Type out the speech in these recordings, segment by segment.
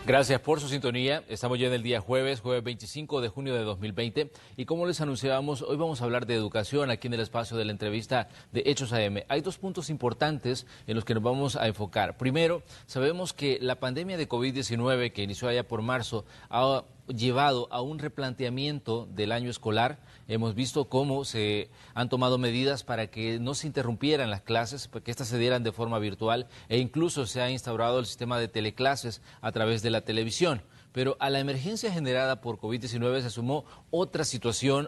Gracias por su sintonía. Estamos ya en el día jueves 25 de junio de 2020. Y como les anunciábamos, hoy vamos a hablar de educación aquí en el espacio de la entrevista de Hechos AM. Hay dos puntos importantes en los que nos vamos a enfocar. Primero, sabemos que la pandemia de COVID-19 que inició allá por marzo ha llevado a un replanteamiento del año escolar. Hemos visto cómo se han tomado medidas para que no se interrumpieran las clases, para que éstas se dieran de forma virtual e incluso se ha instaurado el sistema de teleclases a través de la televisión. Pero a la emergencia generada por COVID-19 se sumó otra situación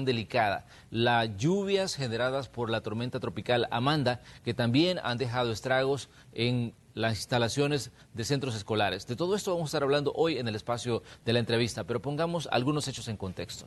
delicada, las lluvias generadas por la tormenta tropical Amanda, que también han dejado estragos en las instalaciones de centros escolares. De todo esto vamos a estar hablando hoy en el espacio de la entrevista, pero pongamos algunos hechos en contexto.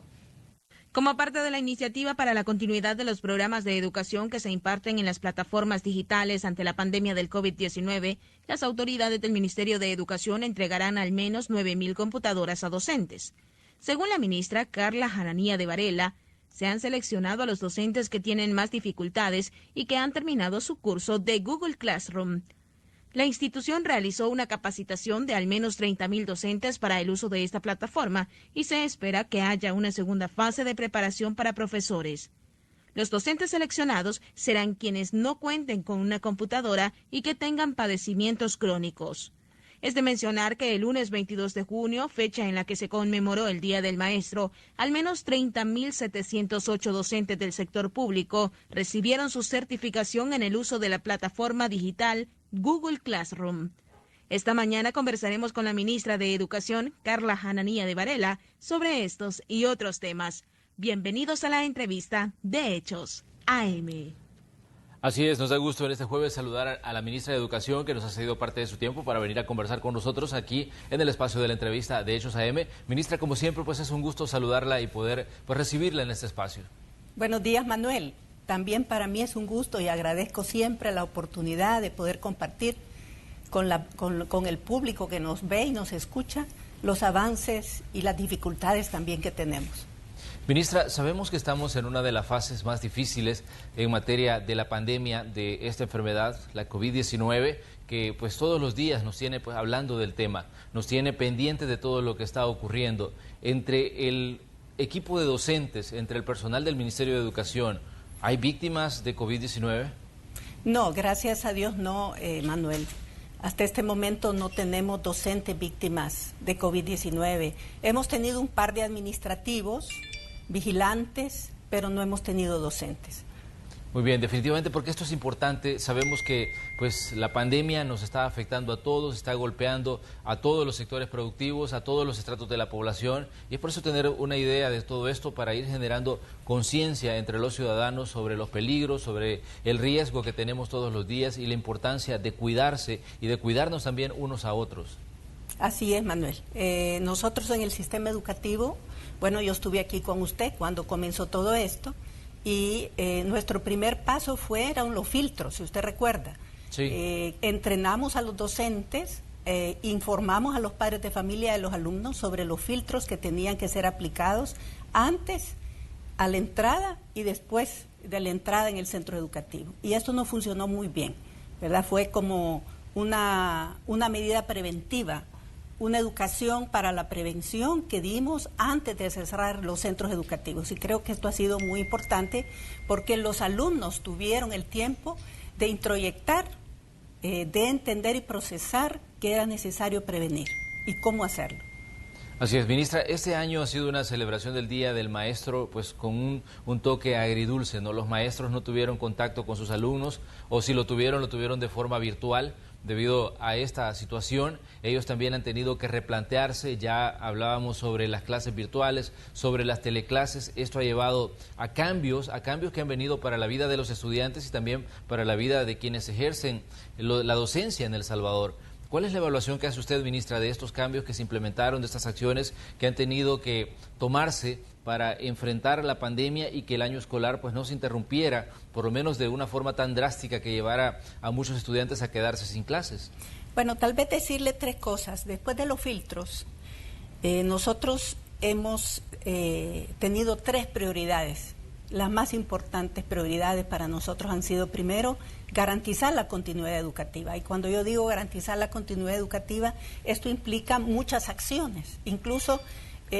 Como parte de la iniciativa para la continuidad de los programas de educación que se imparten en las plataformas digitales ante la pandemia del COVID-19, las autoridades del Ministerio de Educación entregarán al menos 9.000 computadoras a docentes. Según la ministra Carla Hananía de Varela, se han seleccionado a los docentes que tienen más dificultades y que han terminado su curso de Google Classroom. La institución realizó una capacitación de al menos 30.000 docentes para el uso de esta plataforma y se espera que haya una segunda fase de preparación para profesores. Los docentes seleccionados serán quienes no cuenten con una computadora y que tengan padecimientos crónicos. Es de mencionar que el lunes 22 de junio, fecha en la que se conmemoró el Día del Maestro, al menos 30.708 docentes del sector público recibieron su certificación en el uso de la plataforma digital Google Classroom. Esta mañana conversaremos con la ministra de Educación, Carla Hananía de Varela, sobre estos y otros temas. Bienvenidos a la entrevista de Hechos AM. Así es, nos da gusto en este jueves saludar a la ministra de Educación que nos ha cedido parte de su tiempo para venir a conversar con nosotros aquí en el espacio de la entrevista de Hechos AM. Ministra, como siempre, pues es un gusto saludarla y poder recibirla en este espacio. Buenos días, Manuel. También para mí es un gusto y agradezco siempre la oportunidad de poder compartir con el público que nos ve y nos escucha los avances y las dificultades también que tenemos. Ministra, sabemos que estamos en una de las fases más difíciles en materia de la pandemia de esta enfermedad, la COVID-19, que pues todos los días nos tiene pues hablando del tema, nos tiene pendientes de todo lo que está ocurriendo. Entre el equipo de docentes, entre el personal del Ministerio de Educación, ¿hay víctimas de COVID-19? No, gracias a Dios no, Manuel. Hasta este momento no tenemos docentes víctimas de COVID-19. Hemos tenido un par de administrativos, vigilantes, pero no hemos tenido docentes. Muy bien, definitivamente porque esto es importante. Sabemos que pues la pandemia nos está afectando a todos, está golpeando a todos los sectores productivos, a todos los estratos de la población, y es por eso tener una idea de todo esto para ir generando conciencia entre los ciudadanos sobre los peligros, sobre el riesgo que tenemos todos los días y la importancia de cuidarse y de cuidarnos también unos a otros. Así es, Manuel. Nosotros en el sistema educativo, bueno, yo estuve aquí con usted cuando comenzó todo esto y nuestro primer paso fueron los filtros, si usted recuerda. Sí. Entrenamos a los docentes, informamos a los padres de familia de los alumnos sobre los filtros que tenían que ser aplicados antes, a la entrada y después de la entrada en el centro educativo. Y esto no funcionó muy bien, ¿verdad? Fue como una medida preventiva, una educación para la prevención que dimos antes de cerrar los centros educativos. Y creo que esto ha sido muy importante porque los alumnos tuvieron el tiempo de introyectar, de entender y procesar que era necesario prevenir y cómo hacerlo. Así es, ministra, este año ha sido una celebración del Día del Maestro pues con un toque agridulce, ¿no? Los maestros no tuvieron contacto con sus alumnos o si lo tuvieron de forma virtual. Debido a esta situación, ellos también han tenido que replantearse, ya hablábamos sobre las clases virtuales, sobre las teleclases. Esto ha llevado a cambios que han venido para la vida de los estudiantes y también para la vida de quienes ejercen la docencia en El Salvador. ¿Cuál es la evaluación que hace usted, ministra, de estos cambios que se implementaron, de estas acciones que han tenido que tomarse para enfrentar la pandemia y que el año escolar pues no se interrumpiera, por lo menos de una forma tan drástica que llevara a muchos estudiantes a quedarse sin clases? Bueno, tal vez decirle tres cosas. Después de los filtros, nosotros hemos tenido tres prioridades las más importantes prioridades para nosotros han sido, primero, garantizar la continuidad educativa. Y cuando yo digo garantizar la continuidad educativa, esto implica muchas acciones, incluso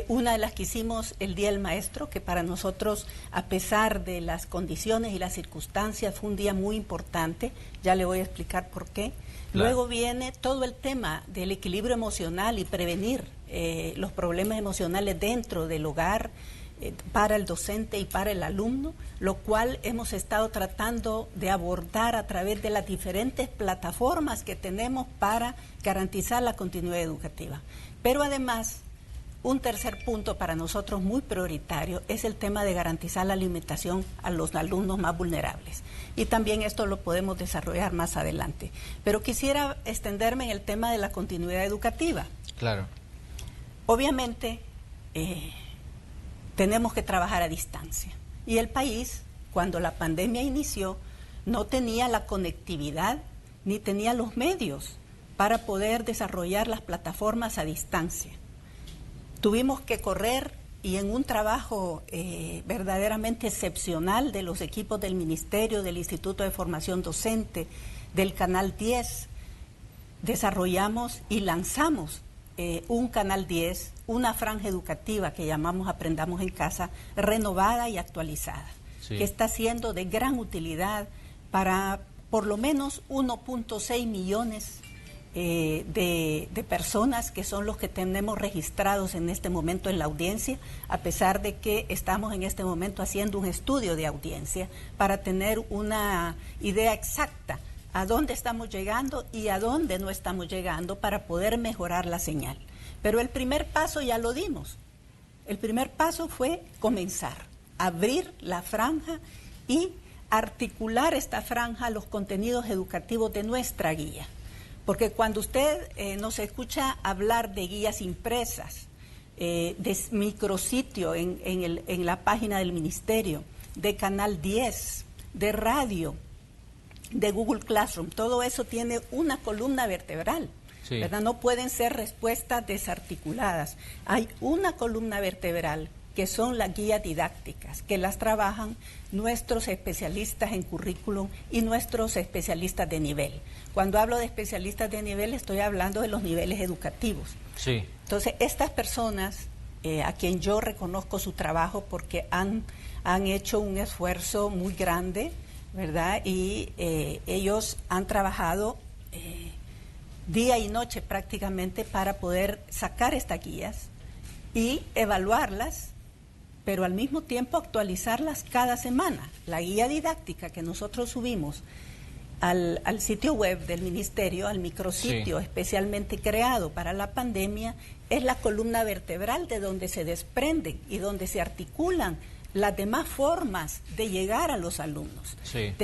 una de las que hicimos el Día del Maestro, que para nosotros, a pesar de las condiciones y las circunstancias, fue un día muy importante. Ya le voy a explicar por qué. Claro. Luego viene todo el tema del equilibrio emocional y prevenir los problemas emocionales dentro del hogar, para el docente y para el alumno, lo cual hemos estado tratando de abordar a través de las diferentes plataformas que tenemos para garantizar la continuidad educativa. Pero además, un tercer punto para nosotros muy prioritario es el tema de garantizar la alimentación a los alumnos más vulnerables. Y también esto lo podemos desarrollar más adelante. Pero quisiera extenderme en el tema de la continuidad educativa. Claro. Obviamente, tenemos que trabajar a distancia. Y el país, cuando la pandemia inició, no tenía la conectividad ni tenía los medios para poder desarrollar las plataformas a distancia. Tuvimos que correr y en un trabajo verdaderamente excepcional de los equipos del Ministerio, del Instituto de Formación Docente, del Canal 10, desarrollamos y lanzamos un Canal 10, una franja educativa que llamamos Aprendamos en Casa, renovada y actualizada, sí, que está siendo de gran utilidad para por lo menos 1.6 millones de personas, que son los que tenemos registrados en este momento en la audiencia, a pesar de que estamos en este momento haciendo un estudio de audiencia para tener una idea exacta a dónde estamos llegando y a dónde no estamos llegando para poder mejorar la señal. Pero el primer paso ya lo dimos. El primer paso fue comenzar, abrir la franja y articular esta franja a los contenidos educativos de nuestra guía. Porque cuando usted nos escucha hablar de guías impresas, de micrositio en la página del Ministerio, de Canal 10, de radio, de Google Classroom, todo eso tiene una columna vertebral, sí, ¿verdad? No pueden ser respuestas desarticuladas. Hay una columna vertebral que son las guías didácticas, que las trabajan nuestros especialistas en currículum y nuestros especialistas de nivel. Cuando hablo de especialistas de nivel, estoy hablando de los niveles educativos. Sí. Entonces, estas personas, a quien yo reconozco su trabajo porque han hecho un esfuerzo muy grande, ¿verdad? Y ellos han trabajado día y noche prácticamente para poder sacar estas guías y evaluarlas, pero al mismo tiempo actualizarlas cada semana. La guía didáctica que nosotros subimos al sitio web del Ministerio, al micrositio, sí, especialmente creado para la pandemia, es la columna vertebral de donde se desprenden y donde se articulan las demás formas de llegar a los alumnos. Sí.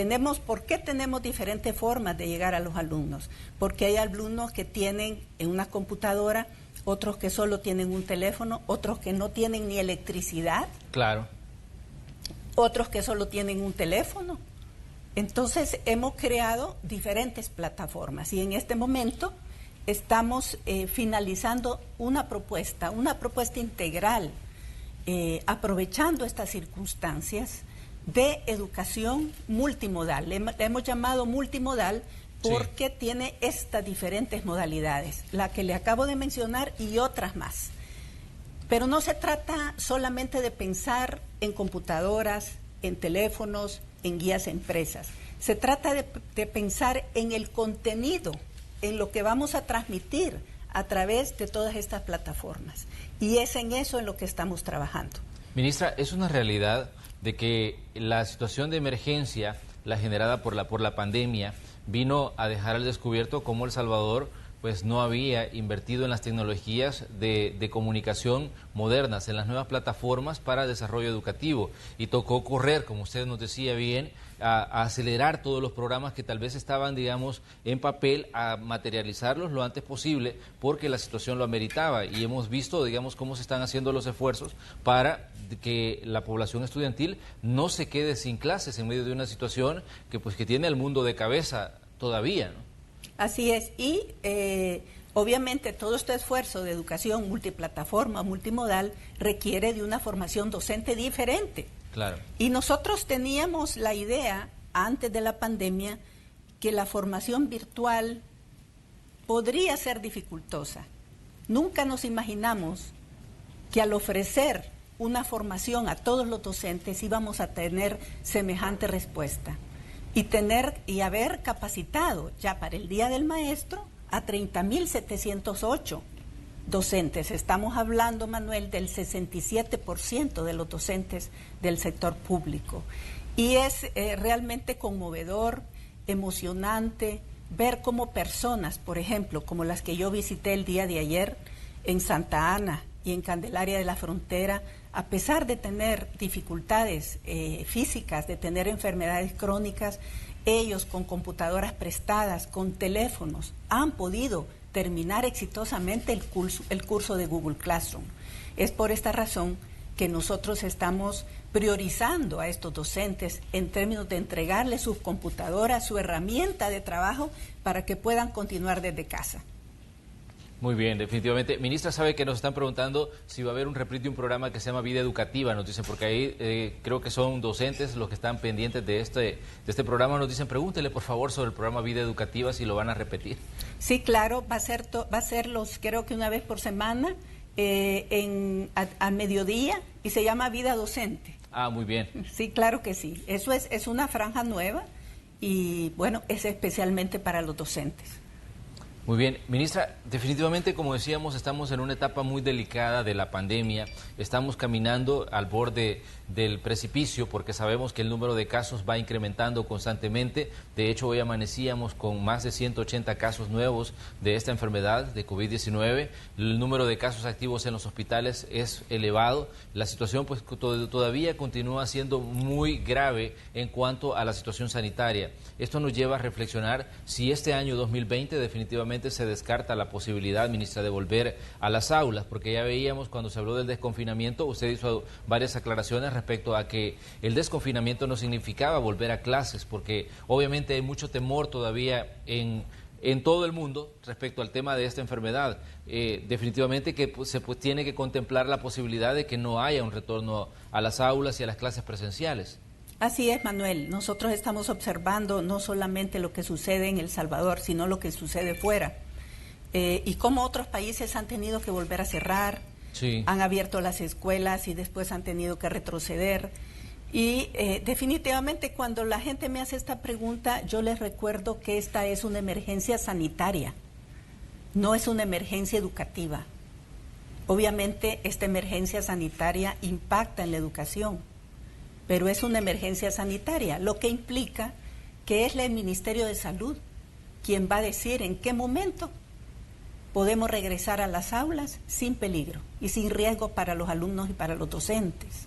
¿Por qué tenemos diferentes formas de llegar a los alumnos? Porque hay alumnos que tienen en una computadora, otros que solo tienen un teléfono, otros que no tienen ni electricidad. Claro. Otros que solo tienen un teléfono. Entonces hemos creado diferentes plataformas y en este momento estamos finalizando una propuesta integral, aprovechando estas circunstancias de educación multimodal. Le hemos llamado multimodal porque sí, tiene estas diferentes modalidades, la que le acabo de mencionar y otras más. Pero no se trata solamente de pensar en computadoras, en teléfonos, en guías empresas. Se trata de pensar en el contenido, en lo que vamos a transmitir a través de todas estas plataformas. Y es en eso en lo que estamos trabajando. Ministra, es una realidad de que la situación de emergencia, la generada por la pandemia, vino a dejar al descubierto cómo El Salvador pues no había invertido en las tecnologías de comunicación modernas, en las nuevas plataformas para desarrollo educativo. Y tocó correr, como usted nos decía bien, a acelerar todos los programas que tal vez estaban, digamos, en papel, a materializarlos lo antes posible, porque la situación lo ameritaba. Y hemos visto, digamos, cómo se están haciendo los esfuerzos para que la población estudiantil no se quede sin clases en medio de una situación que tiene al mundo de cabeza todavía, ¿no? Así es, y obviamente todo este esfuerzo de educación multiplataforma, multimodal, requiere de una formación docente diferente. Claro. Y nosotros teníamos la idea, antes de la pandemia, que la formación virtual podría ser dificultosa. Nunca nos imaginamos que al ofrecer una formación a todos los docentes íbamos a tener semejante respuesta y haber capacitado ya para el Día del Maestro a 30.708 docentes. Estamos hablando, Manuel, del 67% de los docentes del sector público. Y es realmente conmovedor, emocionante, ver cómo personas, por ejemplo, como las que yo visité el día de ayer en Santa Ana y en Candelaria de la Frontera, a pesar de tener dificultades físicas, de tener enfermedades crónicas, ellos con computadoras prestadas, con teléfonos, han podido terminar exitosamente el curso de Google Classroom. Es por esta razón que nosotros estamos priorizando a estos docentes en términos de entregarles sus computadoras, su herramienta de trabajo para que puedan continuar desde casa. Muy bien, definitivamente. Ministra, sabe que nos están preguntando si va a haber un reprint de un programa que se llama Vida Educativa, nos dicen, porque ahí creo que son docentes los que están pendientes de este programa. Nos dicen, pregúntele por favor sobre el programa Vida Educativa, si lo van a repetir. Sí, claro, va a ser creo que una vez por semana, a mediodía, y se llama Vida Docente. Ah, muy bien. Sí, claro que sí. Eso es una franja nueva y, bueno, es especialmente para los docentes. Muy bien, ministra, definitivamente, como decíamos, estamos en una etapa muy delicada de la pandemia, estamos caminando al borde del precipicio porque sabemos que el número de casos va incrementando constantemente. De hecho, hoy amanecíamos con más de 180 casos nuevos de esta enfermedad de COVID-19, el número de casos activos en los hospitales es elevado, la situación pues todavía continúa siendo muy grave en cuanto a la situación sanitaria. Esto nos lleva a reflexionar si este año 2020 definitivamente se descarta la posibilidad, ministra, de volver a las aulas, porque ya veíamos cuando se habló del desconfinamiento, usted hizo varias aclaraciones respecto a que el desconfinamiento no significaba volver a clases, porque obviamente hay mucho temor todavía en todo el mundo respecto al tema de esta enfermedad. Definitivamente que se tiene que contemplar la posibilidad de que no haya un retorno a las aulas y a las clases presenciales. Así es, Manuel. Nosotros estamos observando no solamente lo que sucede en El Salvador, sino lo que sucede fuera. Y cómo otros países han tenido que volver a cerrar, sí, han abierto las escuelas y después han tenido que retroceder. Y definitivamente cuando la gente me hace esta pregunta, yo les recuerdo que esta es una emergencia sanitaria, no es una emergencia educativa. Obviamente esta emergencia sanitaria impacta en la educación, pero es una emergencia sanitaria, lo que implica que es el Ministerio de Salud quien va a decir en qué momento podemos regresar a las aulas sin peligro y sin riesgo para los alumnos y para los docentes.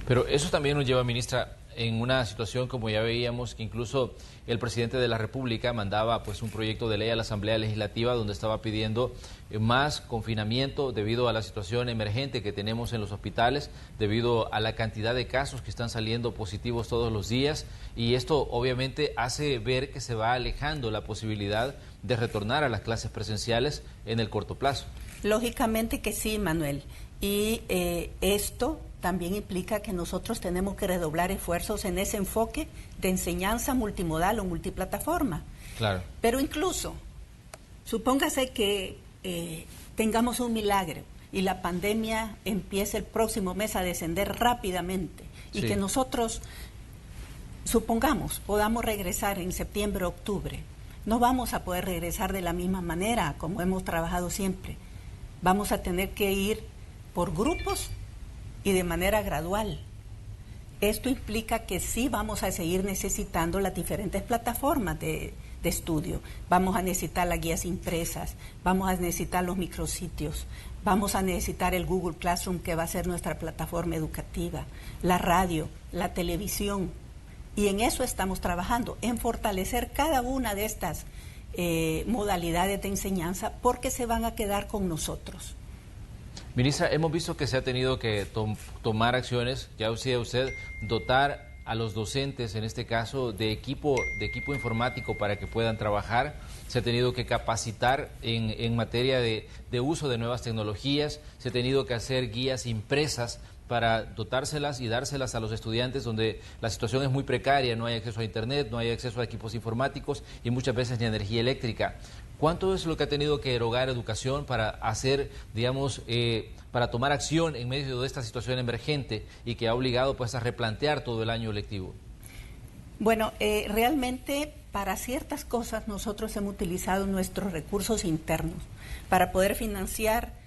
Pero eso también nos lleva, ministra, en una situación como ya veíamos, que incluso el presidente de la República mandaba pues un proyecto de ley a la Asamblea Legislativa donde estaba pidiendo más confinamiento debido a la situación emergente que tenemos en los hospitales, debido a la cantidad de casos que están saliendo positivos todos los días, y esto obviamente hace ver que se va alejando la posibilidad de retornar a las clases presenciales en el corto plazo. Lógicamente que sí, Manuel, y esto también implica que nosotros tenemos que redoblar esfuerzos en ese enfoque de enseñanza multimodal o multiplataforma. Claro. Pero incluso, supóngase que tengamos un milagro y la pandemia empiece el próximo mes a descender rápidamente y sí, que nosotros, supongamos, podamos regresar en septiembre o octubre. No vamos a poder regresar de la misma manera como hemos trabajado siempre. Vamos a tener que ir por grupos y de manera gradual. Esto implica que sí vamos a seguir necesitando las diferentes plataformas de estudio. Vamos a necesitar las guías impresas, vamos a necesitar los micrositios, vamos a necesitar el Google Classroom, que va a ser nuestra plataforma educativa, la radio, la televisión. Y en eso estamos trabajando, en fortalecer cada una de estas modalidades de enseñanza, porque se van a quedar con nosotros. Ministra, hemos visto que se ha tenido que tomar acciones, ya decía usted, dotar a los docentes, en este caso, de equipo informático para que puedan trabajar. Se ha tenido que capacitar en materia de uso de nuevas tecnologías, se ha tenido que hacer guías impresas para dotárselas y dárselas a los estudiantes donde la situación es muy precaria, no hay acceso a internet, no hay acceso a equipos informáticos y muchas veces ni energía eléctrica. ¿Cuánto es lo que ha tenido que erogar educación para hacer, digamos, para tomar acción en medio de esta situación emergente y que ha obligado pues a replantear todo el año lectivo? Bueno, realmente para ciertas cosas nosotros hemos utilizado nuestros recursos internos para poder financiar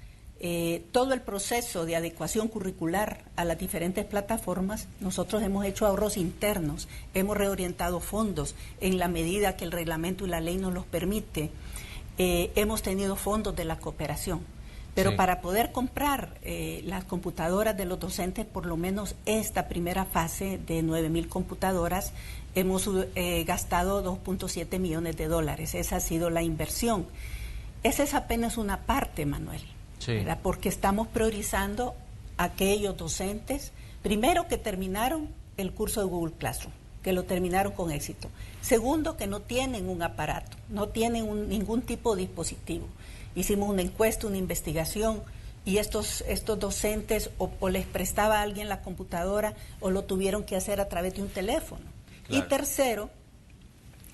todo el proceso de adecuación curricular a las diferentes plataformas. Nosotros hemos hecho ahorros internos, hemos reorientado fondos en la medida que el reglamento y la ley nos los permite. Hemos tenido fondos de la cooperación. Pero sí, para poder comprar las computadoras de los docentes, por lo menos esta primera fase de 9.000 computadoras, hemos gastado $2.7 millones. Esa ha sido la inversión. Esa es apenas una parte, Manuel, sí, ¿verdad? Porque estamos priorizando a aquellos docentes, primero, que terminaron el curso de Google Classroom, que lo terminaron con éxito. Segundo, que no tienen un aparato, no tienen ningún tipo de dispositivo. Hicimos una encuesta, una investigación, y estos docentes o les prestaba a alguien la computadora o lo tuvieron que hacer a través de un teléfono. Claro. Y tercero,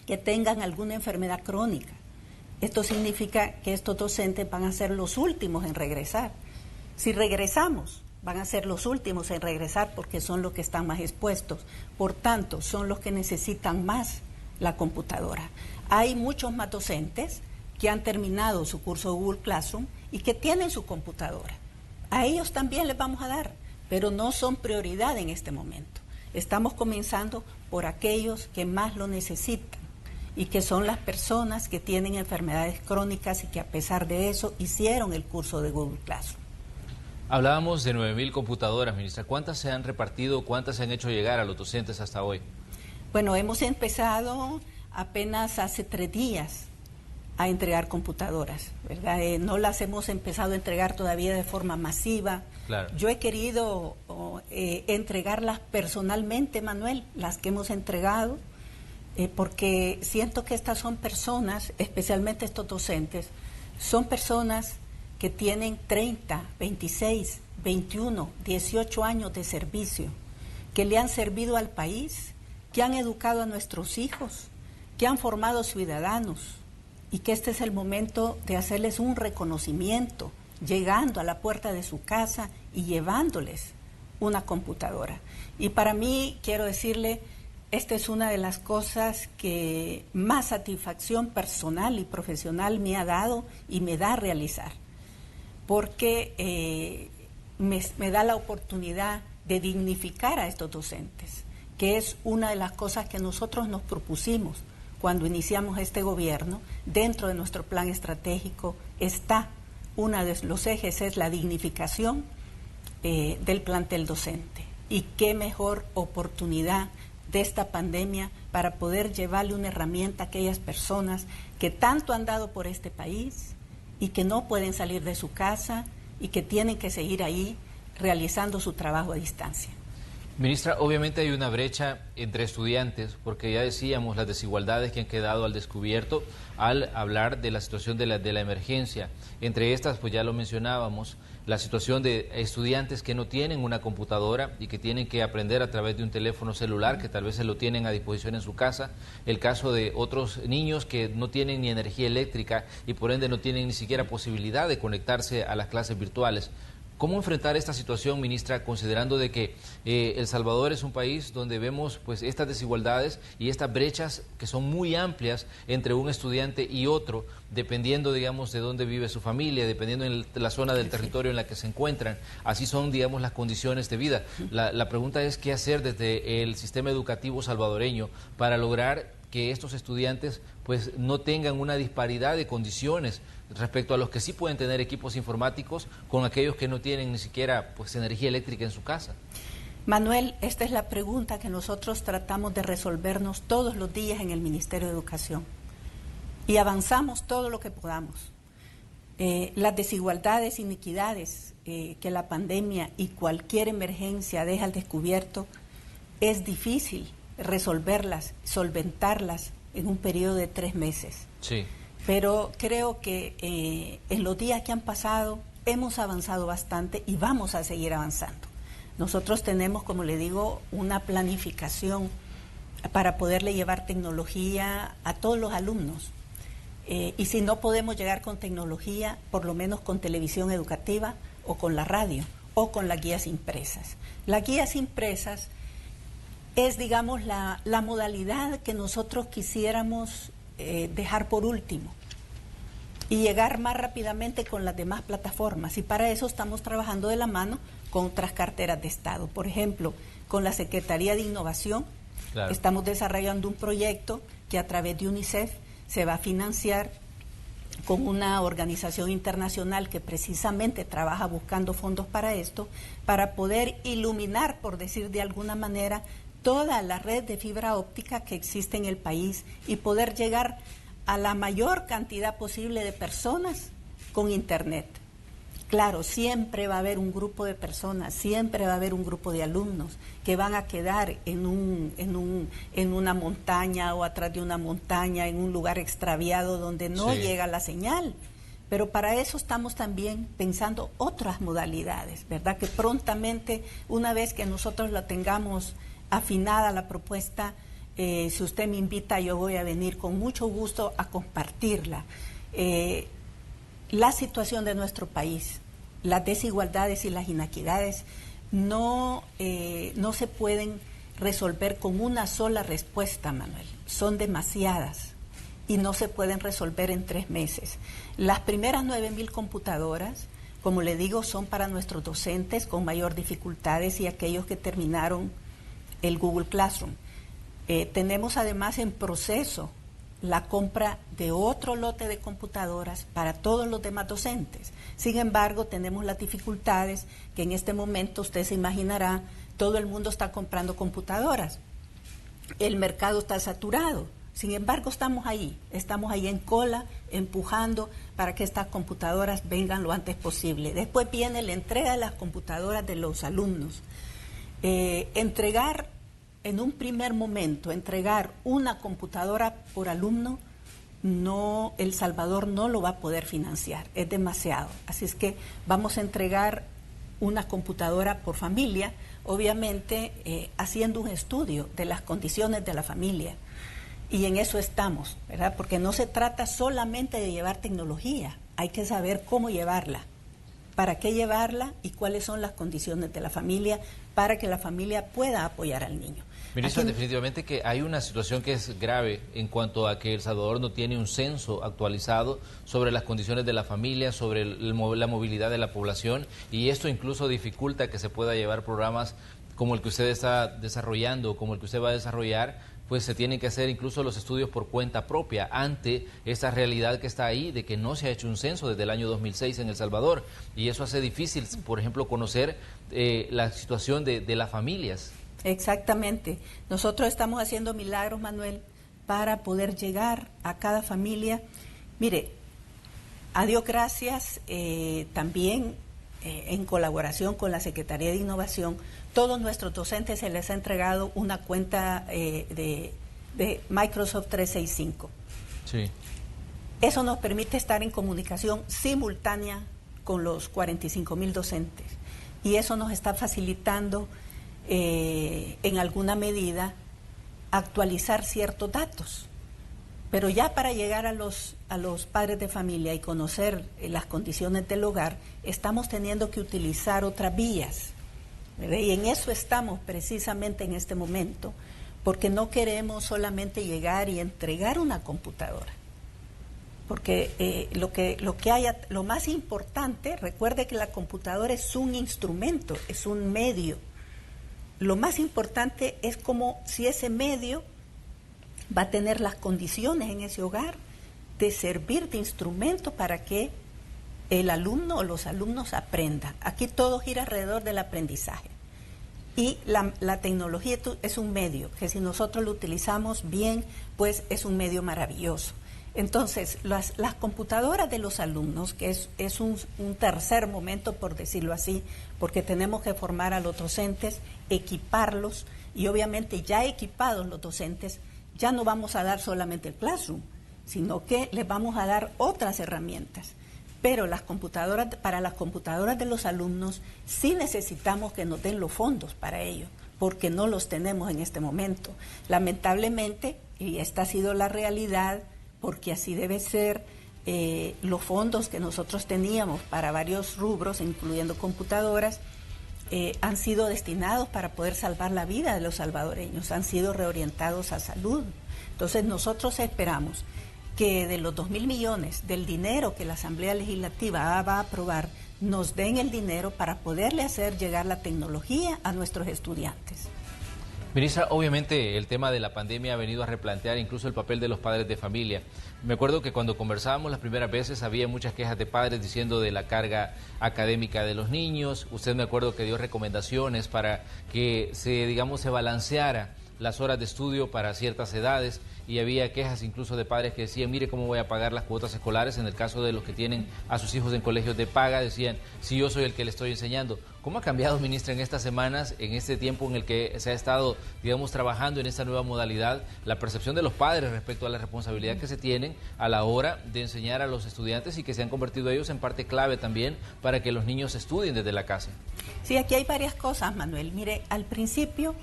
que tengan alguna enfermedad crónica. Esto significa que estos docentes van a ser los últimos en regresar. Si regresamos, van a ser los últimos en regresar porque son los que están más expuestos. Por tanto, son los que necesitan más la computadora. Hay muchos más docentes que han terminado su curso de Google Classroom y que tienen su computadora. A ellos también les vamos a dar, pero no son prioridad en este momento. Estamos comenzando por aquellos que más lo necesitan y que son las personas que tienen enfermedades crónicas y que a pesar de eso hicieron el curso de Google Classroom. Hablábamos de 9.000 computadoras, ministra. ¿Cuántas se han repartido, cuántas se han hecho llegar a los docentes hasta hoy? Bueno, hemos empezado apenas hace 3 días a entregar computadoras, ¿verdad? No las hemos empezado a entregar todavía de forma masiva. Claro. Yo he querido entregarlas personalmente, Manuel, las que hemos entregado, porque siento que estas son personas, especialmente estos docentes, son personas que tienen 30, 26, 21, 18 años de servicio, que le han servido al país, que han educado a nuestros hijos, que han formado ciudadanos, y que este es el momento de hacerles un reconocimiento, llegando a la puerta de su casa y llevándoles una computadora. Y para mí, quiero decirle, esta es una de las cosas que más satisfacción personal y profesional me ha dado y me da a realizar, porque me da la oportunidad de dignificar a estos docentes, que es una de las cosas que nosotros nos propusimos cuando iniciamos este gobierno. Dentro de nuestro plan estratégico está uno de los ejes, es la dignificación del plantel docente. Y qué mejor oportunidad de esta pandemia para poder llevarle una herramienta a aquellas personas que tanto han dado por este país y que no pueden salir de su casa y que tienen que seguir ahí realizando su trabajo a distancia. Ministra, obviamente hay una brecha entre estudiantes, porque ya decíamos las desigualdades que han quedado al descubierto al hablar de la situación de la emergencia. Entre estas, pues ya lo mencionábamos, la situación de estudiantes que no tienen una computadora y que tienen que aprender a través de un teléfono celular, que tal vez se lo tienen a disposición en su casa. El caso de otros niños que no tienen ni energía eléctrica y por ende no tienen ni siquiera posibilidad de conectarse a las clases virtuales. ¿Cómo enfrentar esta situación, ministra, considerando de que El Salvador es un país donde vemos pues estas desigualdades y estas brechas que son muy amplias entre un estudiante y otro, dependiendo, digamos, de dónde vive su familia, dependiendo de la zona del territorio en la que se encuentran? Así son, digamos, las condiciones de vida. La pregunta es qué hacer desde el sistema educativo salvadoreño para lograr que estos estudiantes pues no tengan una disparidad de condiciones respecto a los que sí pueden tener equipos informáticos con aquellos que no tienen ni siquiera pues energía eléctrica en su casa. Manuel, esta es la pregunta que nosotros tratamos de resolvernos todos los días en el Ministerio de Educación y avanzamos todo lo que podamos. Las desigualdades, iniquidades que la pandemia y cualquier emergencia deja al descubierto, es difícil resolverlas, solventarlas en un periodo de 3 meses. Sí. Pero creo que en los días que han pasado hemos avanzado bastante y vamos a seguir avanzando. Nosotros tenemos, como le digo, una planificación para poderle llevar tecnología a todos los alumnos. Y si no podemos llegar con tecnología, por lo menos con televisión educativa o con la radio o con las guías impresas. Las guías impresas es, digamos, la modalidad que nosotros quisiéramos dejar por último y llegar más rápidamente con las demás plataformas. Y para eso estamos trabajando de la mano con otras carteras de Estado. Por ejemplo, con la Secretaría de Innovación, claro, estamos desarrollando un proyecto que a través de UNICEF se va a financiar con una organización internacional que precisamente trabaja buscando fondos para esto, para poder iluminar, por decir de alguna manera, toda la red de fibra óptica que existe en el país y poder llegar a la mayor cantidad posible de personas con Internet. Claro, siempre va a haber un grupo de personas, siempre va a haber un grupo de alumnos que van a quedar en una montaña o atrás de una montaña, en un lugar extraviado donde no llega la señal. Pero para eso estamos también pensando otras modalidades, ¿verdad? Que prontamente, una vez que nosotros la tengamos afinada la propuesta, si usted me invita, yo voy a venir con mucho gusto a compartirla. La situación de nuestro país, las desigualdades y las inequidades no se pueden resolver con una sola respuesta, Manuel. Son demasiadas y no se pueden resolver en 3 meses. Las primeras 9.000 computadoras, como le digo, son para nuestros docentes con mayor dificultades y aquellos que terminaron el Google Classroom. Tenemos además en proceso la compra de otro lote de computadoras para todos los demás docentes. Sin embargo, tenemos las dificultades que en este momento, usted se imaginará, todo el mundo está comprando computadoras. El mercado está saturado. Sin embargo, estamos ahí en cola, empujando para que estas computadoras vengan lo antes posible. Después viene la entrega de las computadoras de los alumnos. En un primer momento, entregar una computadora por alumno, El Salvador no lo va a poder financiar, es demasiado. Así es que vamos a entregar una computadora por familia, obviamente haciendo un estudio de las condiciones de la familia. Y en eso estamos, ¿verdad? Porque no se trata solamente de llevar tecnología, hay que saber cómo llevarla, para qué llevarla y cuáles son las condiciones de la familia para que la familia pueda apoyar al niño. Ministra, definitivamente que hay una situación que es grave en cuanto a que El Salvador no tiene un censo actualizado sobre las condiciones de la familia, sobre la movilidad de la población, y esto incluso dificulta que se pueda llevar programas como el que usted está desarrollando, como el que usted va a desarrollar. Pues se tienen que hacer incluso los estudios por cuenta propia ante esta realidad que está ahí de que no se ha hecho un censo desde el año 2006 en El Salvador, y eso hace difícil, por ejemplo, conocer la situación de las familias. Exactamente. Nosotros estamos haciendo milagros, Manuel, para poder llegar a cada familia. Mire, a Dios gracias, también en colaboración con la Secretaría de Innovación, todos nuestros docentes se les ha entregado una cuenta de Microsoft 365. Sí. Eso nos permite estar en comunicación simultánea con los 45.000 docentes, y eso nos está facilitando en alguna medida actualizar ciertos datos. Pero ya para llegar a los padres de familia y conocer las condiciones del hogar, estamos teniendo que utilizar otras vías, ¿verdad? Y en eso estamos precisamente en este momento, porque no queremos solamente llegar y entregar una computadora. Porque lo más importante, recuerde que la computadora es un instrumento, es un medio. Lo más importante es como si ese medio va a tener las condiciones en ese hogar de servir de instrumento para que el alumno o los alumnos aprendan. Aquí todo gira alrededor del aprendizaje. Y la tecnología es un medio, que si nosotros lo utilizamos bien, pues es un medio maravilloso. Entonces, las computadoras de los alumnos, que es un tercer momento, por decirlo así, porque tenemos que formar a los docentes, equiparlos, y obviamente ya equipados los docentes, ya no vamos a dar solamente el Classroom, sino que les vamos a dar otras herramientas. Pero para las computadoras de los alumnos sí necesitamos que nos den los fondos para ello, porque no los tenemos en este momento. Lamentablemente, y esta ha sido la realidad, porque así debe ser, los fondos que nosotros teníamos para varios rubros, incluyendo computadoras, han sido destinados para poder salvar la vida de los salvadoreños, han sido reorientados a salud. Entonces nosotros esperamos que de los 2.000 millones del dinero que la Asamblea Legislativa va a aprobar, nos den el dinero para poderle hacer llegar la tecnología a nuestros estudiantes. Ministra, obviamente el tema de la pandemia ha venido a replantear incluso el papel de los padres de familia. Me acuerdo que cuando conversábamos las primeras veces había muchas quejas de padres diciendo de la carga académica de los niños. Usted, me acuerdo que dio recomendaciones para que se balanceara las horas de estudio para ciertas edades, y había quejas incluso de padres que decían, mire cómo voy a pagar las cuotas escolares. En el caso de los que tienen a sus hijos en colegios de paga, decían, si yo soy el que le estoy enseñando. ¿Cómo ha cambiado, ministra, en estas semanas, en este tiempo en el que se ha estado, trabajando en esta nueva modalidad, la percepción de los padres respecto a la responsabilidad que se tienen a la hora de enseñar a los estudiantes, y que se han convertido ellos en parte clave también para que los niños estudien desde la casa? Sí, aquí hay varias cosas, Manuel. Mire, al principio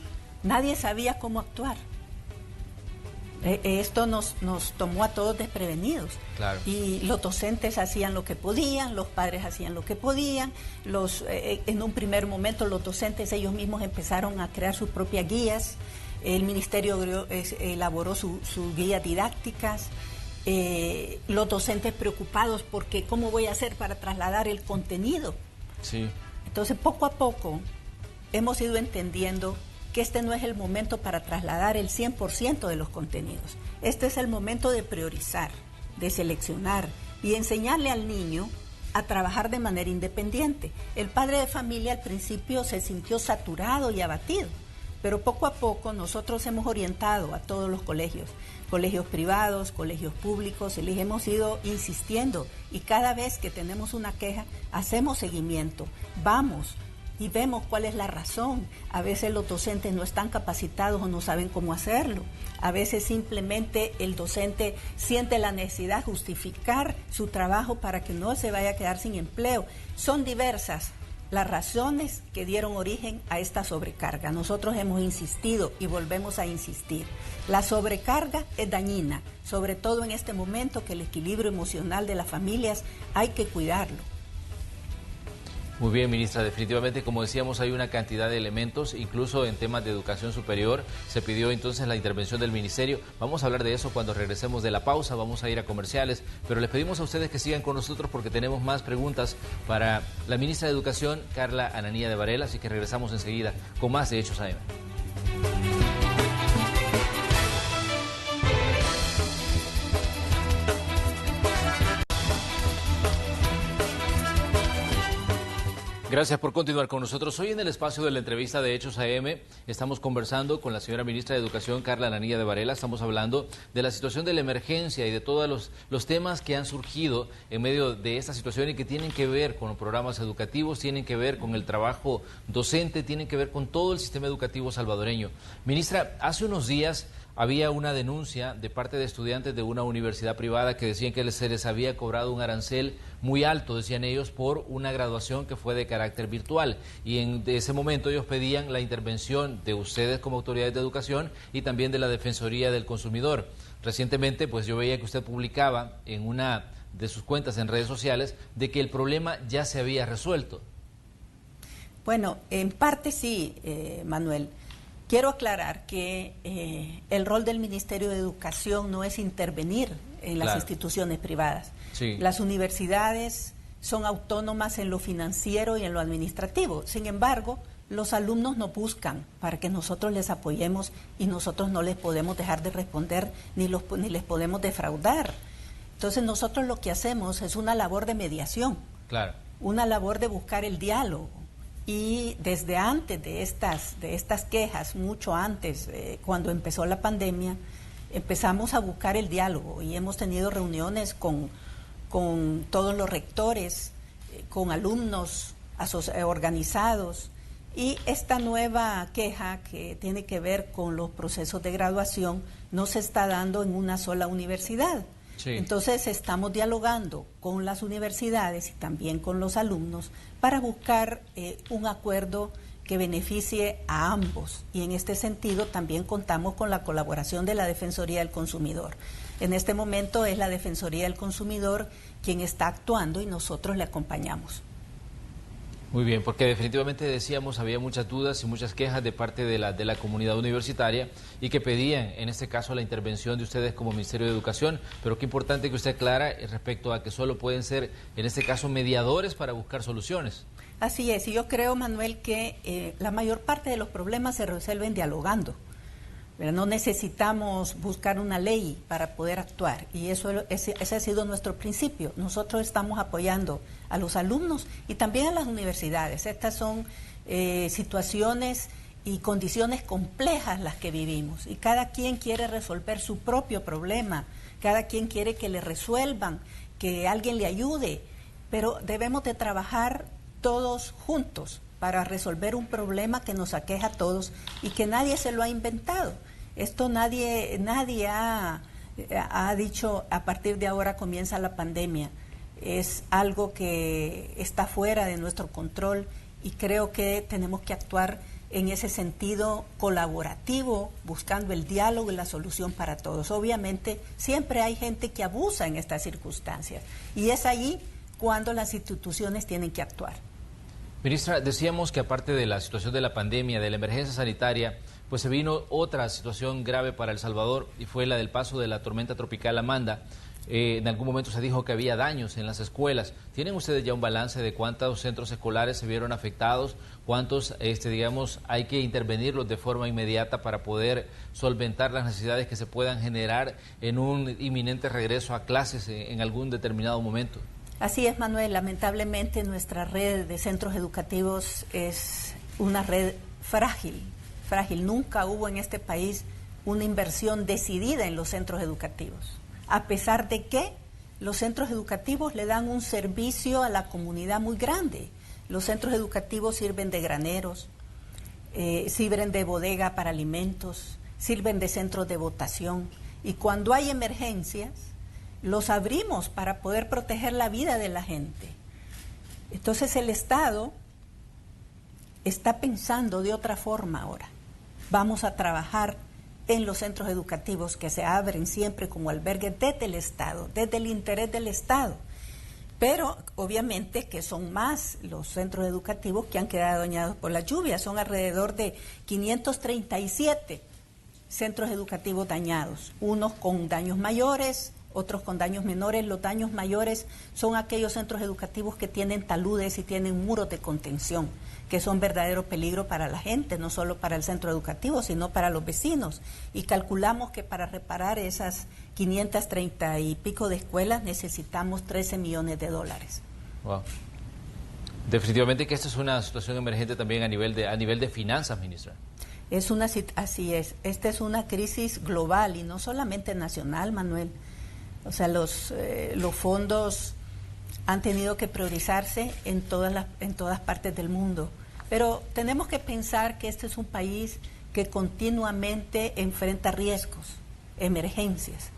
nadie sabía cómo actuar. Esto nos tomó a todos desprevenidos. Claro. Y los docentes hacían lo que podían, los padres hacían lo que podían. En un primer momento los docentes ellos mismos empezaron a crear sus propias guías. El ministerio elaboró sus guías didácticas. Los docentes preocupados porque ¿cómo voy a hacer para trasladar el contenido? Sí. Entonces, poco a poco hemos ido entendiendo que este no es el momento para trasladar el 100% de los contenidos. Este es el momento de priorizar, de seleccionar y enseñarle al niño a trabajar de manera independiente. El padre de familia al principio se sintió saturado y abatido, pero poco a poco nosotros hemos orientado a todos los colegios privados, colegios públicos, y les hemos ido insistiendo, y cada vez que tenemos una queja hacemos seguimiento, vamos y vemos cuál es la razón. A veces los docentes no están capacitados o no saben cómo hacerlo. A veces simplemente el docente siente la necesidad de justificar su trabajo para que no se vaya a quedar sin empleo. Son diversas las razones que dieron origen a esta sobrecarga. Nosotros hemos insistido y volvemos a insistir. La sobrecarga es dañina, sobre todo en este momento que el equilibrio emocional de las familias hay que cuidarlo. Muy bien, ministra, definitivamente, como decíamos, hay una cantidad de elementos, incluso en temas de educación superior. Se pidió entonces la intervención del ministerio. Vamos a hablar de eso cuando regresemos de la pausa, vamos a ir a comerciales, pero les pedimos a ustedes que sigan con nosotros porque tenemos más preguntas para la ministra de Educación, Carla Ananía de Varela, así que regresamos enseguida con más de Hechos AM. Gracias por continuar con nosotros. Hoy en el espacio de la entrevista de Hechos AM estamos conversando con la señora ministra de Educación, Carla Ananía de Varela. Estamos hablando de la situación de la emergencia y de todos los temas que han surgido en medio de esta situación y que tienen que ver con los programas educativos, tienen que ver con el trabajo docente, tienen que ver con todo el sistema educativo salvadoreño. Ministra, hace unos días había una denuncia de parte de estudiantes de una universidad privada que decían que se les había cobrado un arancel muy alto, decían ellos, por una graduación que fue de carácter virtual. Y en ese momento ellos pedían la intervención de ustedes como autoridades de educación y también de la Defensoría del Consumidor. Recientemente, pues yo veía que usted publicaba en una de sus cuentas en redes sociales de que el problema ya se había resuelto. Bueno, en parte sí, Manuel. Quiero aclarar que el rol del Ministerio de Educación no es intervenir en las instituciones privadas. Sí. Las universidades son autónomas en lo financiero y en lo administrativo. Sin embargo, los alumnos nos buscan para que nosotros les apoyemos y nosotros no les podemos dejar de responder ni les podemos defraudar. Entonces nosotros lo que hacemos es una labor de mediación, una labor de buscar el diálogo. Y desde antes de estas quejas, mucho antes, cuando empezó la pandemia, empezamos a buscar el diálogo y hemos tenido reuniones con todos los rectores, con alumnos organizados. Y esta nueva queja que tiene que ver con los procesos de graduación no se está dando en una sola universidad. Sí. Entonces estamos dialogando con las universidades y también con los alumnos para buscar un acuerdo que beneficie a ambos, y en este sentido también contamos con la colaboración de la Defensoría del Consumidor. En este momento es la Defensoría del Consumidor quien está actuando y nosotros le acompañamos. Muy bien, porque definitivamente decíamos había muchas dudas y muchas quejas de parte de la comunidad universitaria y que pedían en este caso la intervención de ustedes como Ministerio de Educación, pero qué importante que usted aclara respecto a que solo pueden ser en este caso mediadores para buscar soluciones. Así es, y yo creo, Manuel, que la mayor parte de los problemas se resuelven dialogando. Pero no necesitamos buscar una ley para poder actuar, y ese ha sido nuestro principio. Nosotros estamos apoyando a los alumnos y también a las universidades. Estas son situaciones y condiciones complejas las que vivimos, y cada quien quiere resolver su propio problema, cada quien quiere que le resuelvan, que alguien le ayude, pero debemos de trabajar todos juntos para resolver un problema que nos aqueja a todos y que nadie se lo ha inventado. Esto nadie ha dicho a partir de ahora comienza la pandemia. Es algo que está fuera de nuestro control y creo que tenemos que actuar en ese sentido colaborativo, buscando el diálogo y la solución para todos. Obviamente siempre hay gente que abusa en estas circunstancias y es ahí cuando las instituciones tienen que actuar. Ministra, decíamos que aparte de la situación de la pandemia, de la emergencia sanitaria, pues se vino otra situación grave para El Salvador y fue la del paso de la tormenta tropical Amanda. En algún momento se dijo que había daños en las escuelas. ¿Tienen ustedes ya un balance de cuántos centros escolares se vieron afectados? ¿Cuántos, digamos, hay que intervenirlos de forma inmediata para poder solventar las necesidades que se puedan generar en un inminente regreso a clases en algún determinado momento? Así es, Manuel. Lamentablemente nuestra red de centros educativos es una red frágil. Nunca hubo en este país una inversión decidida en los centros educativos, a pesar de que los centros educativos le dan un servicio a la comunidad muy grande. Los centros educativos sirven de graneros, sirven de bodega para alimentos, sirven de centros de votación, y cuando hay emergencias los abrimos para poder proteger la vida de la gente. Entonces el Estado está pensando de otra forma ahora. Vamos a trabajar en los centros educativos que se abren siempre como albergues desde el Estado, desde el interés del Estado. Pero obviamente que son más los centros educativos que han quedado dañados por la lluvia. Son alrededor de 537 centros educativos dañados, unos con daños mayores, otros con daños menores. Los daños mayores son aquellos centros educativos que tienen taludes y tienen muros de contención, que son verdadero peligro para la gente, no solo para el centro educativo, sino para los vecinos. Y calculamos que para reparar esas 530 y pico de escuelas necesitamos $13 millones. Wow. Definitivamente que esta es una situación emergente también a nivel de finanzas, ministra. Así es. Esta es una crisis global y no solamente nacional, Manuel. O sea, los fondos han tenido que priorizarse en todas partes del mundo. Pero tenemos que pensar que este es un país que continuamente enfrenta riesgos, emergencias,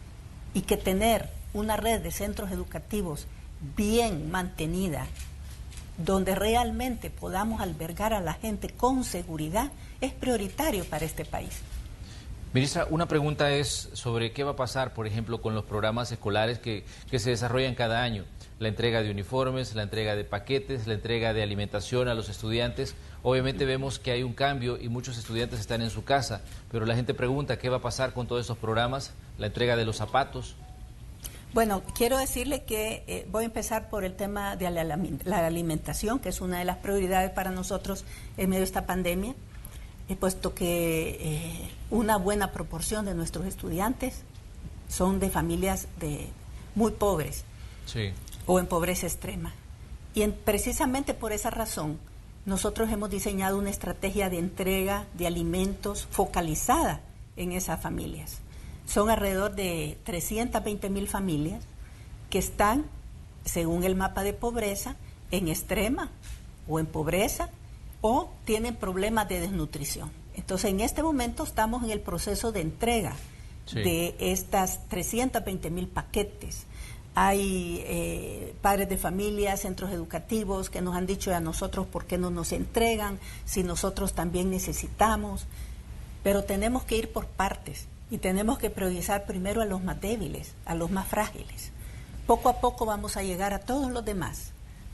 y que tener una red de centros educativos bien mantenida, donde realmente podamos albergar a la gente con seguridad, es prioritario para este país. Ministra, una pregunta es sobre qué va a pasar, por ejemplo, con los programas escolares que se desarrollan cada año. La entrega de uniformes, la entrega de paquetes, la entrega de alimentación a los estudiantes. Obviamente vemos que hay un cambio y muchos estudiantes están en su casa, pero la gente pregunta qué va a pasar con todos estos programas, la entrega de los zapatos. Bueno, quiero decirle que voy a empezar por el tema de la alimentación, que es una de las prioridades para nosotros en medio de esta pandemia. Puesto que una buena proporción de nuestros estudiantes son de familias muy pobres, sí, o en pobreza extrema. Y precisamente por esa razón nosotros hemos diseñado una estrategia de entrega de alimentos focalizada en esas familias. Son alrededor de 320,000 familias que están, según el mapa de pobreza, en extrema o en pobreza, o tienen problemas de desnutrición. Entonces, en este momento estamos en el proceso de entrega. de estas 320,000 paquetes. Hay padres de familia, centros educativos que nos han dicho a nosotros por qué no nos entregan, si nosotros también necesitamos, pero tenemos que ir por partes y tenemos que priorizar primero a los más débiles, a los más frágiles. Poco a poco vamos a llegar a todos los demás,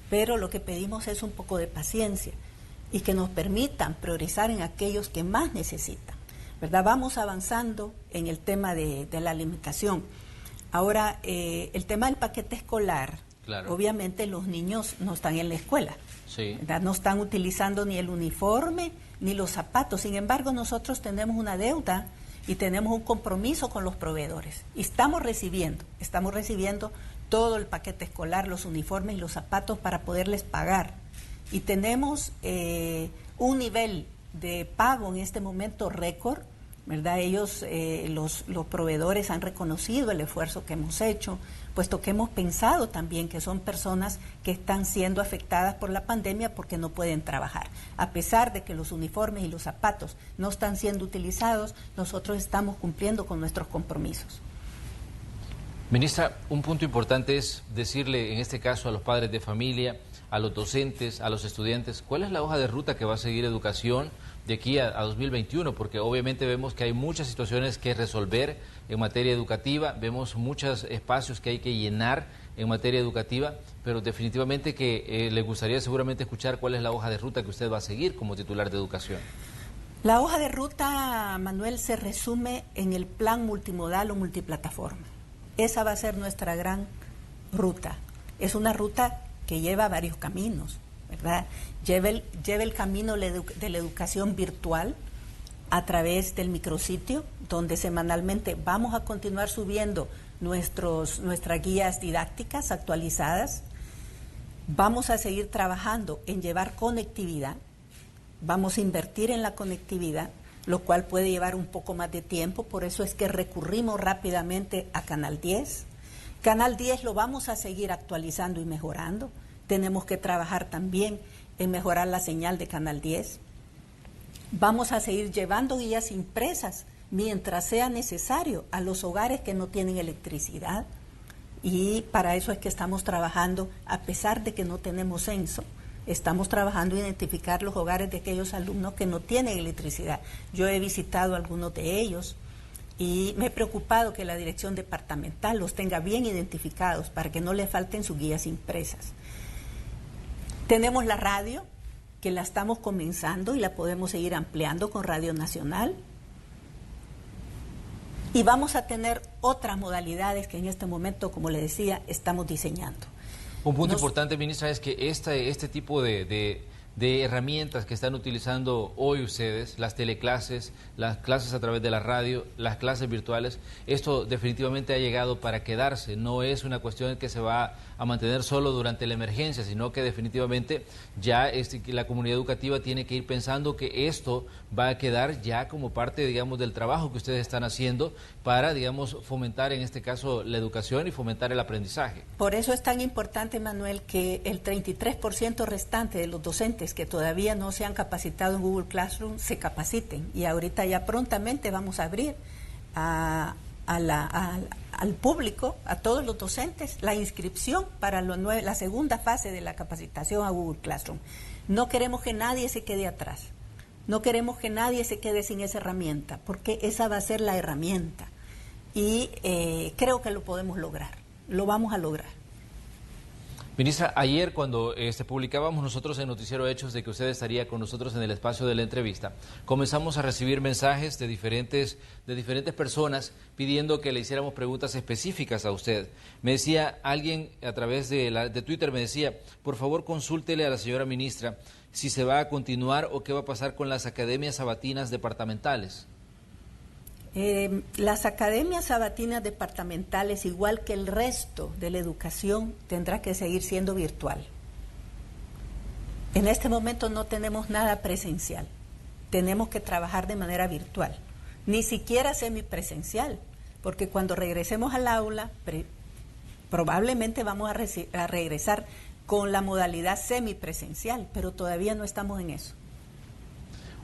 pero lo que pedimos es un poco de paciencia y que nos permitan priorizar en aquellos que más necesitan, ¿verdad? Vamos avanzando en el tema de la alimentación. Ahora, el tema del paquete escolar, claro. Obviamente los niños no están en la escuela, sí. ¿Verdad? No están utilizando ni el uniforme ni los zapatos. Sin embargo, nosotros tenemos una deuda y tenemos un compromiso con los proveedores. Y estamos recibiendo todo el paquete escolar, los uniformes y los zapatos para poderles pagar. Y tenemos un nivel de pago en este momento récord, ¿verdad? Ellos, los proveedores han reconocido el esfuerzo que hemos hecho, puesto que hemos pensado también que son personas que están siendo afectadas por la pandemia porque no pueden trabajar. A pesar de que los uniformes y los zapatos no están siendo utilizados, nosotros estamos cumpliendo con nuestros compromisos. Ministra, un punto importante es decirle en este caso a los padres de familia, a los docentes, a los estudiantes, ¿cuál es la hoja de ruta que va a seguir educación de aquí a 2021? Porque obviamente vemos que hay muchas situaciones que resolver en materia educativa, vemos muchos espacios que hay que llenar en materia educativa, pero definitivamente que le gustaría seguramente escuchar cuál es la hoja de ruta que usted va a seguir como titular de educación. La hoja de ruta, Manuel, se resume en el plan multimodal o multiplataforma. Esa va a ser nuestra gran ruta. Es una ruta que lleva varios caminos, ¿verdad? Lleva el camino de la educación virtual a través del micrositio, donde semanalmente vamos a continuar subiendo nuestras guías didácticas actualizadas. Vamos a seguir trabajando en llevar conectividad, vamos a invertir en la conectividad, lo cual puede llevar un poco más de tiempo, por eso es que recurrimos rápidamente a Canal 10. Canal 10 lo vamos a seguir actualizando y mejorando. Tenemos que trabajar también en mejorar la señal de Canal 10. Vamos a seguir llevando guías impresas mientras sea necesario a los hogares que no tienen electricidad. Y para eso es que estamos trabajando, a pesar de que no tenemos censo, estamos trabajando en identificar los hogares de aquellos alumnos que no tienen electricidad. Yo he visitado algunos de ellos y me he preocupado que la dirección departamental los tenga bien identificados para que no le falten sus guías impresas. Tenemos la radio, que la estamos comenzando y la podemos seguir ampliando con Radio Nacional. Y vamos a tener otras modalidades que en este momento, como le decía, estamos diseñando. Un punto importante, ministra, es que este tipo de herramientas que están utilizando hoy ustedes, las teleclases, las clases a través de la radio, las clases virtuales, esto definitivamente ha llegado para quedarse. No es una cuestión que se va a mantener solo durante la emergencia, sino que definitivamente ya la comunidad educativa tiene que ir pensando que esto va a quedar ya como parte, digamos, del trabajo que ustedes están haciendo para, digamos, fomentar en este caso la educación y fomentar el aprendizaje. Por eso es tan importante, Manuel, que el 33% restante de los docentes que todavía no se han capacitado en Google Classroom se capaciten, y ahorita ya prontamente vamos a abrir al público, a todos los docentes, la inscripción para la segunda fase de la capacitación a Google Classroom. No queremos que nadie se quede atrás, no queremos que nadie se quede sin esa herramienta, porque esa va a ser la herramienta y creo que lo podemos lograr, lo vamos a lograr. Ministra, ayer cuando publicábamos nosotros en Noticiero Hechos de que usted estaría con nosotros en el espacio de la entrevista, comenzamos a recibir mensajes de diferentes personas pidiendo que le hiciéramos preguntas específicas a usted. Me decía alguien a través de Twitter, me decía, por favor consúltele a la señora ministra si se va a continuar o qué va a pasar con las academias sabatinas departamentales. Las academias sabatinas departamentales, igual que el resto de la educación, tendrá que seguir siendo virtual. En este momento no tenemos nada presencial, tenemos que trabajar de manera virtual, ni siquiera semipresencial, porque cuando regresemos al aula, probablemente vamos a regresar con la modalidad semipresencial, pero todavía no estamos en eso.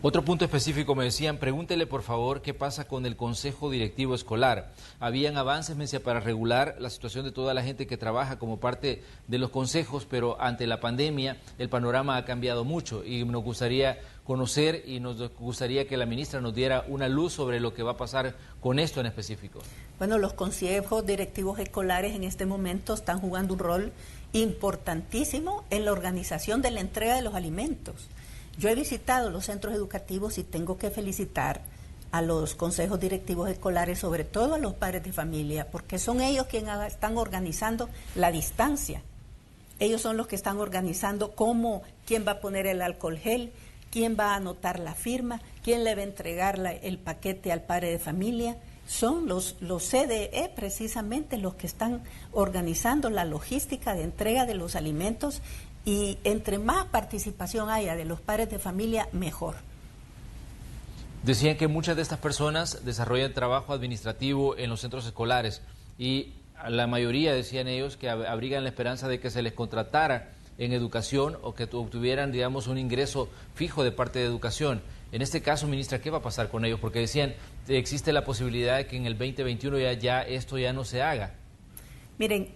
Otro punto específico, me decían, pregúntele por favor qué pasa con el Consejo Directivo Escolar. Habían avances, me decía, para regular la situación de toda la gente que trabaja como parte de los consejos, pero ante la pandemia el panorama ha cambiado mucho y nos gustaría conocer y nos gustaría que la ministra nos diera una luz sobre lo que va a pasar con esto en específico. Bueno, los consejos directivos escolares en este momento están jugando un rol importantísimo en la organización de la entrega de los alimentos. Yo he visitado los centros educativos y tengo que felicitar a los consejos directivos escolares, sobre todo a los padres de familia, porque son ellos quienes están organizando la distancia. Ellos son los que están organizando quién va a poner el alcohol gel, quién va a anotar la firma, quién le va a entregar el paquete al padre de familia. Son los CDE precisamente los que están organizando la logística de entrega de los alimentos. Y entre más participación haya de los padres de familia, mejor. Decían que muchas de estas personas desarrollan trabajo administrativo en los centros escolares y la mayoría, decían ellos, que abrigan la esperanza de que se les contratara en educación o que obtuvieran, digamos, un ingreso fijo de parte de educación. En este caso, ministra, ¿qué va a pasar con ellos? Porque decían, existe la posibilidad de que en el 2021 ya esto ya no se haga. Miren,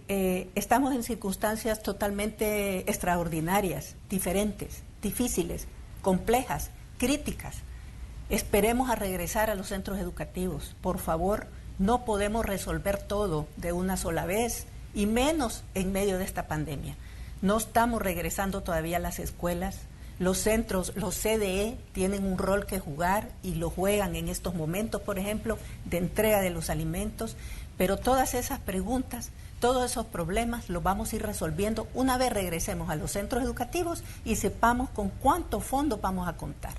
estamos en circunstancias totalmente extraordinarias, diferentes, difíciles, complejas, críticas. Esperemos a regresar a los centros educativos. Por favor, no podemos resolver todo de una sola vez, y menos en medio de esta pandemia. No estamos regresando todavía a las escuelas. Los centros, los CDE, tienen un rol que jugar y lo juegan en estos momentos, por ejemplo, de entrega de los alimentos. Pero todas esas preguntas, todos esos problemas los vamos a ir resolviendo una vez regresemos a los centros educativos y sepamos con cuántos fondos vamos a contar.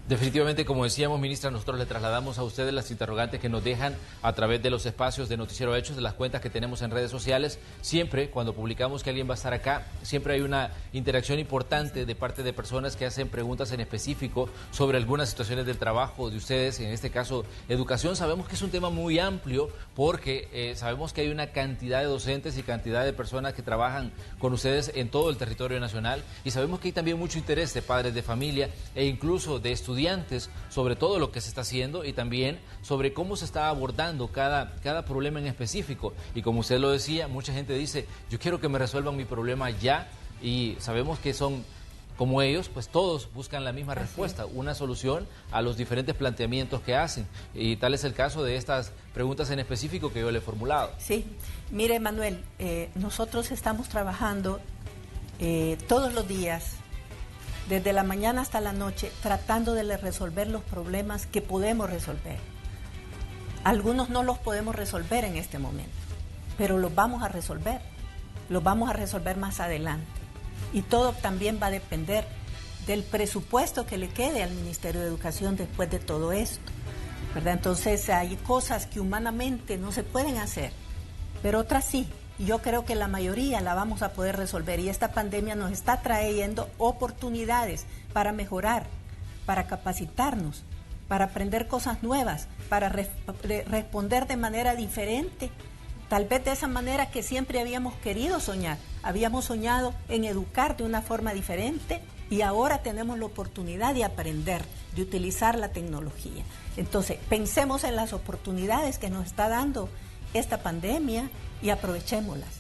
Definitivamente, como decíamos, ministra, nosotros le trasladamos a ustedes las interrogantes que nos dejan a través de los espacios de Noticiero Hechos, de las cuentas que tenemos en redes sociales. Siempre, cuando publicamos que alguien va a estar acá, siempre hay una interacción importante de parte de personas que hacen preguntas en específico sobre algunas situaciones del trabajo de ustedes, en este caso, educación. Sabemos que es un tema muy amplio porque sabemos que hay una cantidad de docentes y cantidad de personas que trabajan con ustedes en todo el territorio nacional y sabemos que hay también mucho interés de padres de familia e incluso de estudiantes sobre todo lo que se está haciendo y también sobre cómo se está abordando cada problema en específico. Y como usted lo decía, mucha gente dice, yo quiero que me resuelvan mi problema ya, y sabemos que son como ellos, pues todos buscan la misma respuesta, una solución a los diferentes planteamientos que hacen. Y tal es el caso de estas preguntas en específico que yo le he formulado. Sí, mire, Manuel, nosotros estamos trabajando todos los días, desde la mañana hasta la noche, tratando de resolver los problemas que podemos resolver. Algunos no los podemos resolver en este momento, pero los vamos a resolver más adelante. Y todo también va a depender del presupuesto que le quede al Ministerio de Educación después de todo esto, ¿verdad? Entonces hay cosas que humanamente no se pueden hacer, pero otras sí. Y yo creo que la mayoría la vamos a poder resolver, y esta pandemia nos está trayendo oportunidades para mejorar, para capacitarnos, para aprender cosas nuevas, para responder de manera diferente, tal vez de esa manera que siempre habíamos querido soñar. Habíamos soñado en educar de una forma diferente y ahora tenemos la oportunidad de aprender, de utilizar la tecnología. Entonces, pensemos en las oportunidades que nos está dando esta pandemia y aprovechémoslas.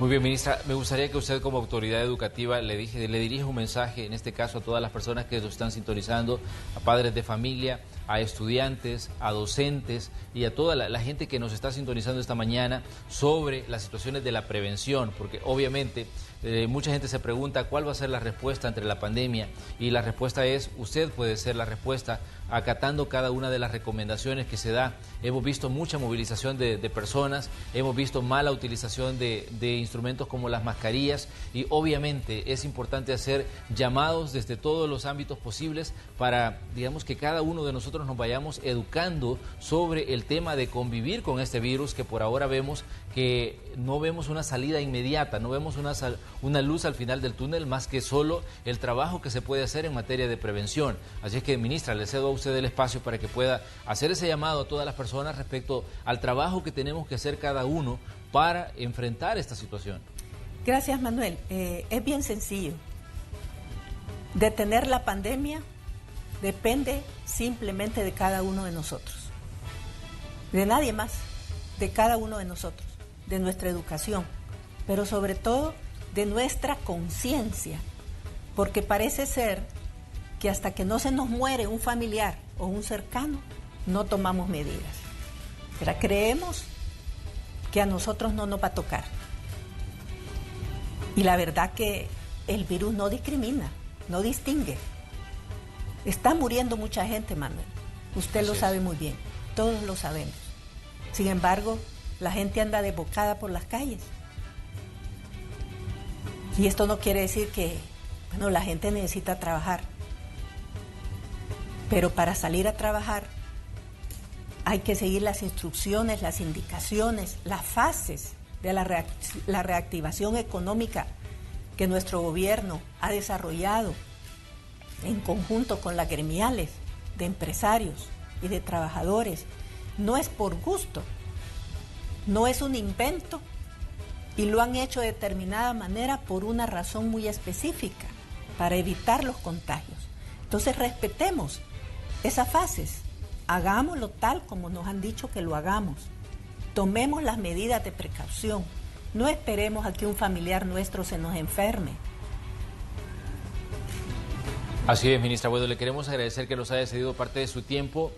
Muy bien, ministra, me gustaría que usted como autoridad educativa le dirija un mensaje, en este caso a todas las personas que nos están sintonizando, a padres de familia, a estudiantes, a docentes y a toda la gente que nos está sintonizando esta mañana sobre las situaciones de la prevención, porque obviamente mucha gente se pregunta cuál va a ser la respuesta ante la pandemia, y la respuesta es, usted puede ser la respuesta acatando cada una de las recomendaciones que se da. Hemos visto mucha movilización de personas, hemos visto mala utilización de instrumentos como las mascarillas, y obviamente es importante hacer llamados desde todos los ámbitos posibles para, digamos, que cada uno de nosotros nos vayamos educando sobre el tema de convivir con este virus, que por ahora vemos que no vemos una salida inmediata, no vemos una luz al final del túnel, más que solo el trabajo que se puede hacer en materia de prevención. Así es que, ministra, le cedo a usted el espacio para que pueda hacer ese llamado a todas las personas respecto al trabajo que tenemos que hacer cada uno para enfrentar esta situación. Gracias, Manuel. Es bien sencillo. Detener la pandemia depende simplemente de cada uno de nosotros, de nadie más, de cada uno de nosotros, de nuestra educación, pero sobre todo de nuestra conciencia, porque parece ser que hasta que no se nos muere un familiar o un cercano, no tomamos medidas. Pero creemos que a nosotros no nos va a tocar. Y la verdad que el virus no discrimina, no distingue. Está muriendo mucha gente, Manuel. Usted lo sabe muy bien, todos lo sabemos. Sin embargo, la gente anda desbocada por las calles. Y esto no quiere decir que, bueno, la gente necesita trabajar. Pero para salir a trabajar hay que seguir las instrucciones, las indicaciones, las fases de la reactivación económica que nuestro gobierno ha desarrollado en conjunto con las gremiales de empresarios y de trabajadores. No es por gusto, no es un invento y lo han hecho de determinada manera por una razón muy específica, para evitar los contagios. Entonces respetemos esas fases, hagámoslo tal como nos han dicho que lo hagamos, tomemos las medidas de precaución, no esperemos a que un familiar nuestro se nos enferme. Así es, ministra. Bueno, le queremos agradecer que nos haya cedido parte de su tiempo,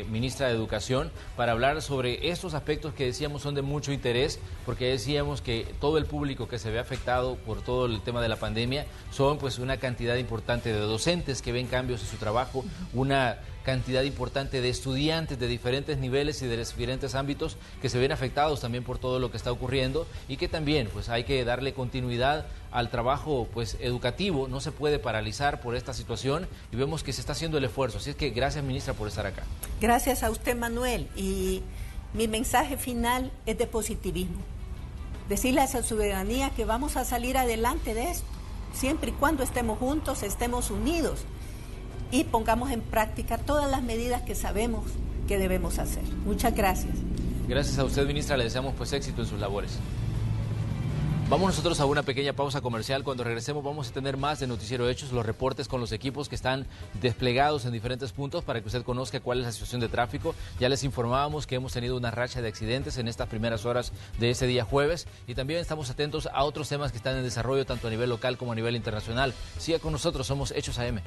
ministra de Educación, para hablar sobre estos aspectos que decíamos son de mucho interés, porque decíamos que todo el público que se ve afectado por todo el tema de la pandemia son pues una cantidad importante de docentes que ven cambios en su trabajo, una cantidad importante de estudiantes de diferentes niveles y de diferentes ámbitos que se ven afectados también por todo lo que está ocurriendo y que también pues hay que darle continuidad al trabajo pues educativo, no se puede paralizar por esta situación y vemos que se está haciendo el esfuerzo. Así es que gracias, ministra, por estar acá. Gracias a usted, Manuel, y mi mensaje final es de positivismo. Decirle a esa ciudadanía que vamos a salir adelante de esto, siempre y cuando estemos juntos, estemos unidos y pongamos en práctica todas las medidas que sabemos que debemos hacer. Muchas gracias. Gracias a usted, ministra, le deseamos pues éxito en sus labores. Vamos nosotros a una pequeña pausa comercial. Cuando regresemos vamos a tener más de Noticiero Hechos, los reportes con los equipos que están desplegados en diferentes puntos para que usted conozca cuál es la situación de tráfico. Ya les informábamos que hemos tenido una racha de accidentes en estas primeras horas de ese día jueves y también estamos atentos a otros temas que están en desarrollo tanto a nivel local como a nivel internacional. Siga con nosotros, somos Hechos AM.